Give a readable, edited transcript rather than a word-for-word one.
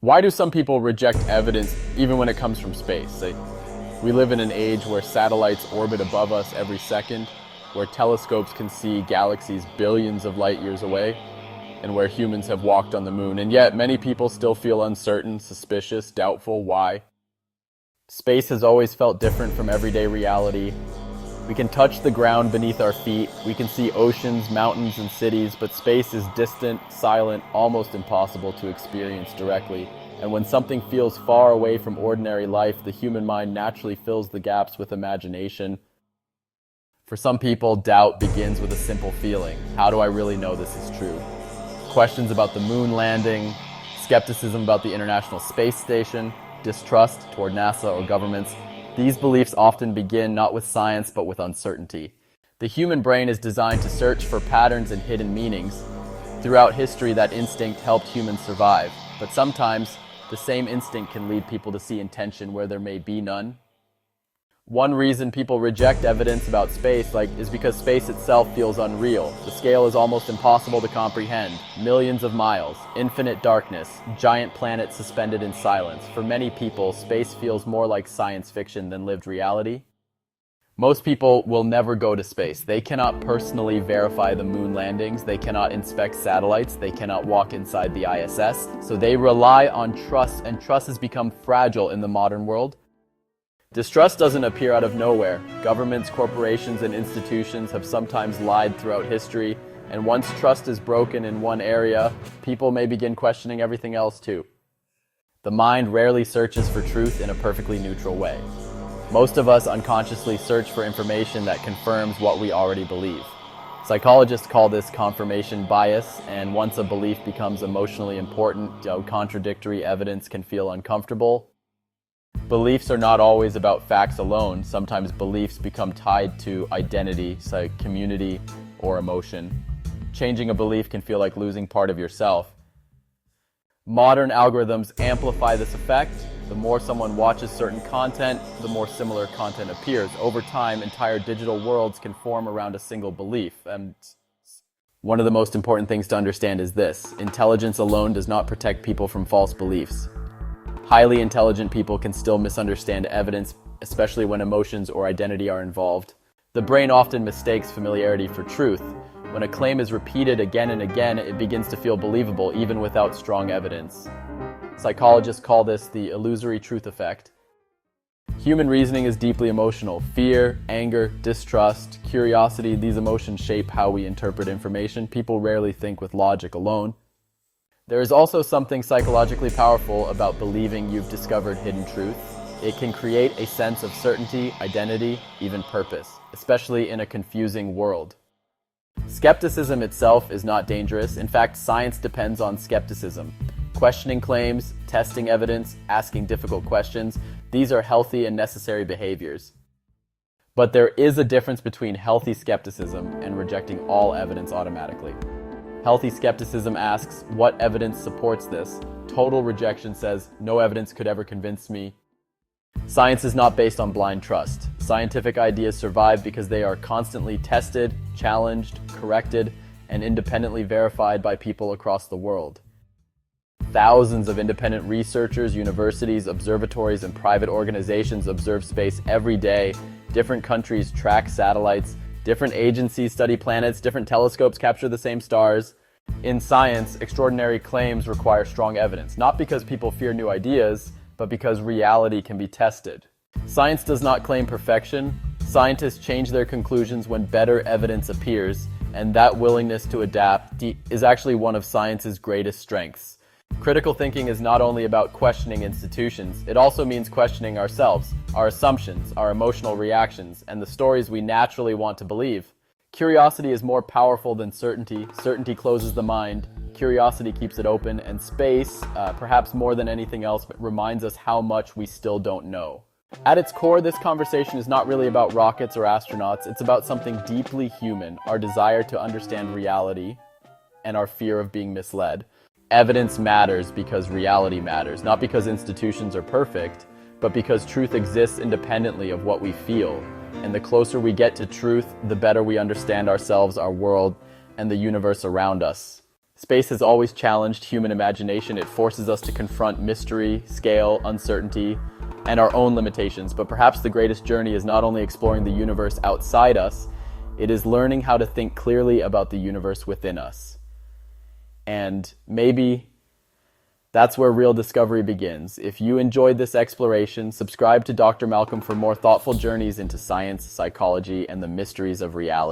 Why do some people reject evidence even when it comes from space? We live in an age where satellites orbit above us every second, where telescopes can see galaxies billions of light years away, and where humans have walked on the moon. And yet many people still feel uncertain, suspicious, doubtful. Why? Space has always felt different from everyday reality. We can touch the ground beneath our feet, we can see oceans, mountains, and cities, but space is distant, silent, almost impossible to experience directly. And when something feels far away from ordinary life, the human mind naturally fills the gaps with imagination. For some people, doubt begins with a simple feeling. How do I really know this is true? Questions about the moon landing, skepticism about the International Space Station, distrust toward NASA or governments. These beliefs often begin not with science, but with uncertainty. The human brain is designed to search for patterns and hidden meanings. Throughout history, that instinct helped humans survive. But sometimes, the same instinct can lead people to see intention where there may be none. One reason people reject evidence about space is because space itself feels unreal. The scale is almost impossible to comprehend. Millions of miles, infinite darkness, giant planets suspended in silence. For many people, space feels more like science fiction than lived reality. Most people will never go to space. They cannot personally verify the moon landings. They cannot inspect satellites. They cannot walk inside the ISS. So they rely on trust, and trust has become fragile in the modern world. Distrust doesn't appear out of nowhere. Governments, corporations, and institutions have sometimes lied throughout history, and once trust is broken in one area, people may begin questioning everything else too. The mind rarely searches for truth in a perfectly neutral way. Most of us unconsciously search for information that confirms what we already believe. Psychologists call this confirmation bias, and once a belief becomes emotionally important, contradictory evidence can feel uncomfortable. Beliefs are not always about facts alone. Sometimes beliefs become tied to identity, community, or emotion. Changing a belief can feel like losing part of yourself. Modern algorithms amplify this effect. The more someone watches certain content, the more similar content appears. Over time, entire digital worlds can form around a single belief. And one of the most important things to understand is this: intelligence alone does not protect people from false beliefs. Highly intelligent people can still misunderstand evidence, especially when emotions or identity are involved. The brain often mistakes familiarity for truth. When a claim is repeated again and again, it begins to feel believable even without strong evidence. Psychologists call this the illusory truth effect. Human reasoning is deeply emotional. Fear, anger, distrust, curiosity, these emotions shape how we interpret information. People rarely think with logic alone. There is also something psychologically powerful about believing you've discovered hidden truth. It can create a sense of certainty, identity, even purpose, especially in a confusing world. Skepticism itself is not dangerous. In fact, science depends on skepticism. Questioning claims, testing evidence, asking difficult questions, these are healthy and necessary behaviors. But there is a difference between healthy skepticism and rejecting all evidence automatically. Healthy skepticism asks, what evidence supports this? Total rejection says, no evidence could ever convince me. Science is not based on blind trust. Scientific ideas survive because they are constantly tested, challenged, corrected, and independently verified by people across the world. Thousands of independent researchers, universities, observatories, and private organizations observe space every day. Different countries track satellites. Different agencies study planets, different telescopes capture the same stars. In science, extraordinary claims require strong evidence, not because people fear new ideas, but because reality can be tested. Science does not claim perfection. Scientists change their conclusions when better evidence appears, and that willingness to adapt is actually one of science's greatest strengths. Critical thinking is not only about questioning institutions, it also means questioning ourselves, our assumptions, our emotional reactions, and the stories we naturally want to believe. Curiosity is more powerful than certainty. Certainty closes the mind. Curiosity keeps it open, and space, perhaps more than anything else, reminds us how much we still don't know. At its core, this conversation is not really about rockets or astronauts. It's about something deeply human, our desire to understand reality and our fear of being misled. Evidence matters because reality matters, not because institutions are perfect, but because truth exists independently of what we feel. And the closer we get to truth, the better we understand ourselves, our world, and the universe around us. Space has always challenged human imagination. It forces us to confront mystery, scale, uncertainty, and our own limitations. But perhaps the greatest journey is not only exploring the universe outside us, it is learning how to think clearly about the universe within us. And maybe that's where real discovery begins. If you enjoyed this exploration, subscribe to Dr. Malcolm for more thoughtful journeys into science, psychology, and the mysteries of reality.